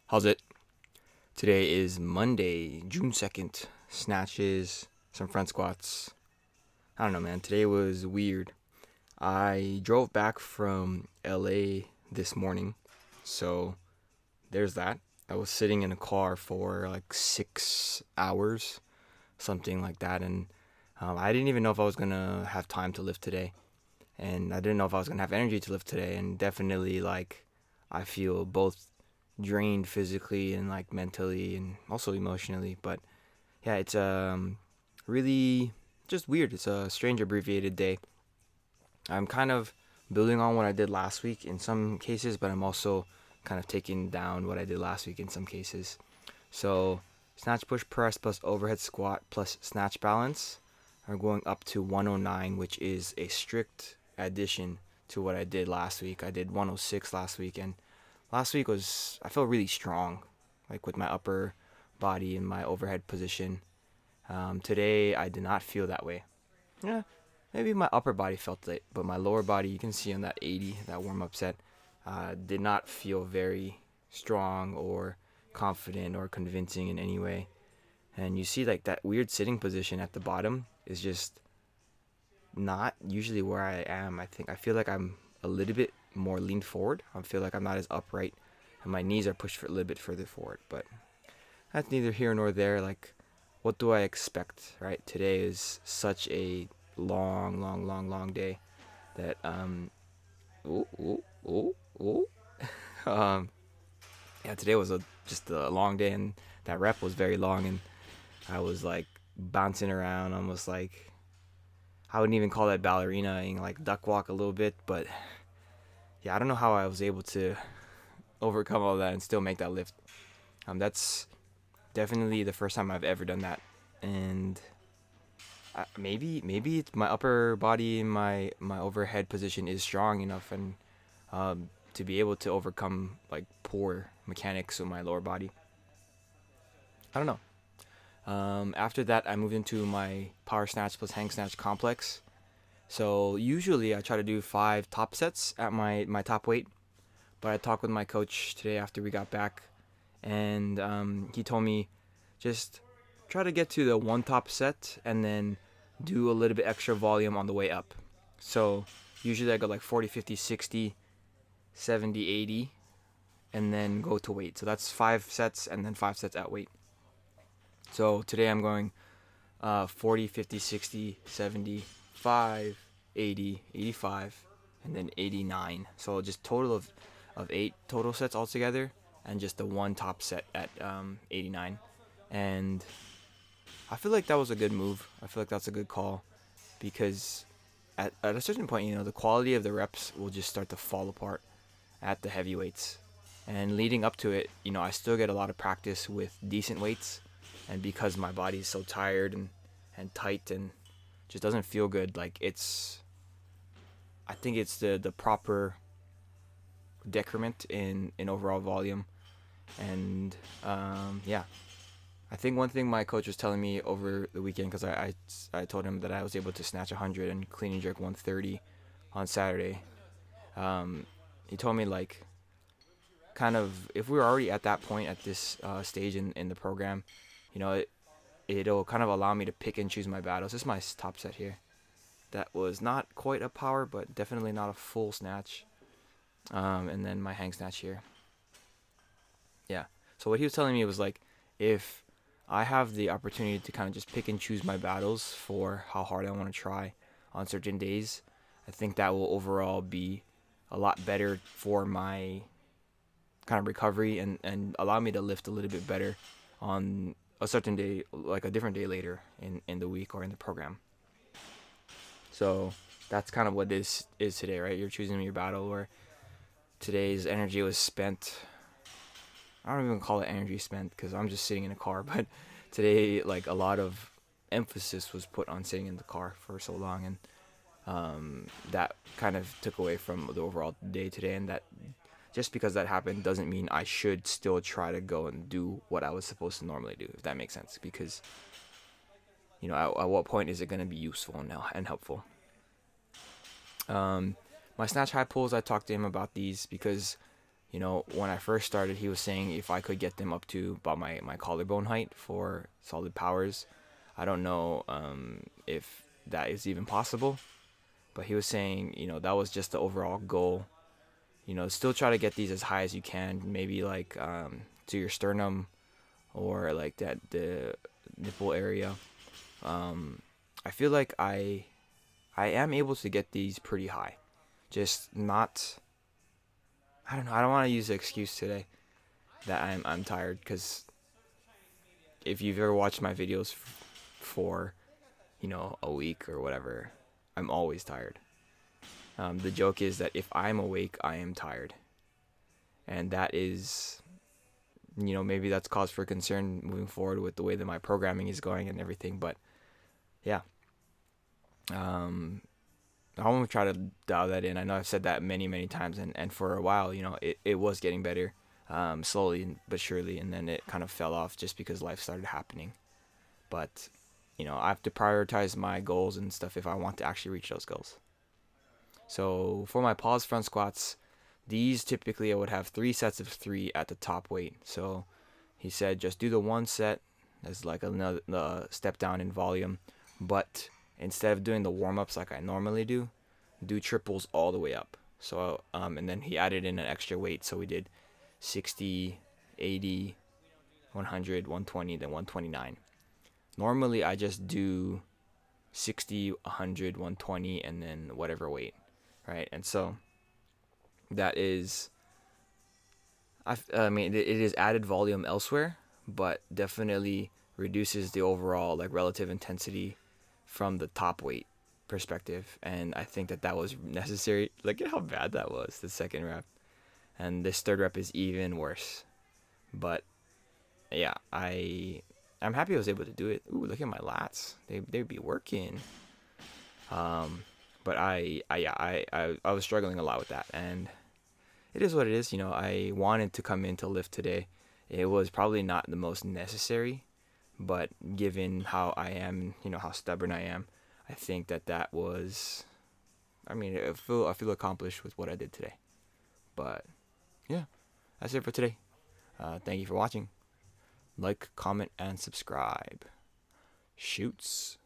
How's it? Today is Monday, June 2nd. Snatches, some front squats. I don't know, man. Today was weird. I drove back from LA this morning, so there's that. I was sitting in a car for like 6 hours, something like that, and I didn't even know if I was gonna have time to lift today, and I didn't know if I was gonna have energy to lift today, and definitely like I feel both drained physically and like mentally and also emotionally. But yeah, it's really just weird. It's a strange abbreviated day. I'm kind of building on what I did last week in some cases, but I'm also kind of taking down what I did last week in some cases. So snatch push press plus overhead squat plus snatch balance are going up to 109, which is a strict addition to what I did last week. I did 106 last week, and last week was I felt really strong, like with my upper body and my overhead position. Today I did not feel that way. Yeah, maybe my upper body felt it, but my lower body, you can see on that 80, that warm up set, did not feel very strong or confident or convincing in any way. And you see like that weird sitting position at the bottom is just not usually where I am. I feel like I'm a little bit more leaned forward. I feel like I'm not as upright, and my knees are pushed for a little bit further forward. But that's neither here nor there. Like, what do I expect? Right? Today is such a long, long, long, long day that ooh, ooh, ooh, ooh. um, yeah, today was just a long day, and that rep was very long, and I was like bouncing around, almost like I wouldn't even call that ballerina, like duck walk a little bit, but yeah, I don't know how I was able to overcome all that and still make that lift. That's definitely the first time I've ever done that, and maybe it's my upper body and my overhead position is strong enough, and to be able to overcome like poor mechanics of my lower body. I don't know. After that, I moved into my power snatch plus hang snatch complex. So usually I try to do 5 top sets at my top weight, but I talked with my coach today after we got back, and he told me just try to get to the 1 top set and then do a little bit extra volume on the way up. So usually I go like 40, 50, 60, 70, 80, and then go to weight. So that's 5 sets and then 5 sets at weight. So today I'm going 40, 50, 60, 70, 5, 80, 85, and then 89. So just total of 8 total sets altogether, and just the 1 top set at 89. And I feel like that was a good move. I feel like that's a good call, because at a certain point, the quality of the reps will just start to fall apart at the heavyweights. And leading up to it, I still get a lot of practice with decent weights, and because my body is so tired and tight and just doesn't feel good, like I think it's the proper decrement in overall volume. And yeah, I think one thing my coach was telling me over the weekend, because I told him that I was able to snatch 100 and clean and jerk 130 on Saturday. He told me like kind of if we were already at that point at this stage in the program, it'll kind of allow me to pick and choose my battles. This is my top set here. That was not quite a power, but definitely not a full snatch. And then my hang snatch here. Yeah. So what he was telling me was like, if I have the opportunity to kind of just pick and choose my battles for how hard I want to try on certain days, I think that will overall be a lot better for my kind of recovery, and allow me to lift a little bit better on a certain day, like a different day later in the week or in the program. So that's kind of what this is today, right? You're choosing your battle, where today's energy was spent. I don't even call it energy spent because I'm just sitting in a car, but today, like, a lot of emphasis was put on sitting in the car for so long, and that kind of took away from the overall day today. And that just because that happened doesn't mean I should still try to go and do what I was supposed to normally do, if that makes sense. Because, at what point is it going to be useful and helpful? My snatch high pulls, I talked to him about these because, When I first started, he was saying if I could get them up to about my collarbone height for solid powers. I don't know if that is even possible, but he was saying, that was just the overall goal. Still try to get these as high as you can, maybe like to your sternum or like that the nipple area. I feel like I am able to get these pretty high, just not. I don't know. I don't want to use the excuse today that I'm tired, because if you've ever watched my videos for a week or whatever, I'm always tired. The joke is that if I'm awake, I am tired, and that is, maybe that's cause for concern moving forward with the way that my programming is going and everything. But yeah, I want to try to dial that in. I know I've said that many, many times, and for a while, it was getting better, slowly but surely, and then it kind of fell off just because life started happening. But, I have to prioritize my goals and stuff if I want to actually reach those goals. So for my pause front squats, these typically I would have 3 sets of 3 at the top weight. So he said just do the 1 set as like another step down in volume, but instead of doing the warm-ups like I normally do triples all the way up. So and then he added in an extra weight, so we did 60, 80, 100, 120, then 129. Normally I just do 60, 100, 120, and then whatever weight, right? And so that is, I mean, it is added volume elsewhere, but definitely reduces the overall like relative intensity from the top weight perspective. And I think that was necessary. Look at how bad that was, the second rep. And this third rep is even worse. But yeah, I'm happy I was able to do it. Ooh, look at my lats. They'd be working. But I was struggling a lot with that, and it is what it is. I wanted to come in to lift today. It was probably not the most necessary, but given how I am, how stubborn I am, I think that was. I mean, I feel accomplished with what I did today. But yeah, that's it for today. Thank you for watching. Like, comment, and subscribe. Shoots.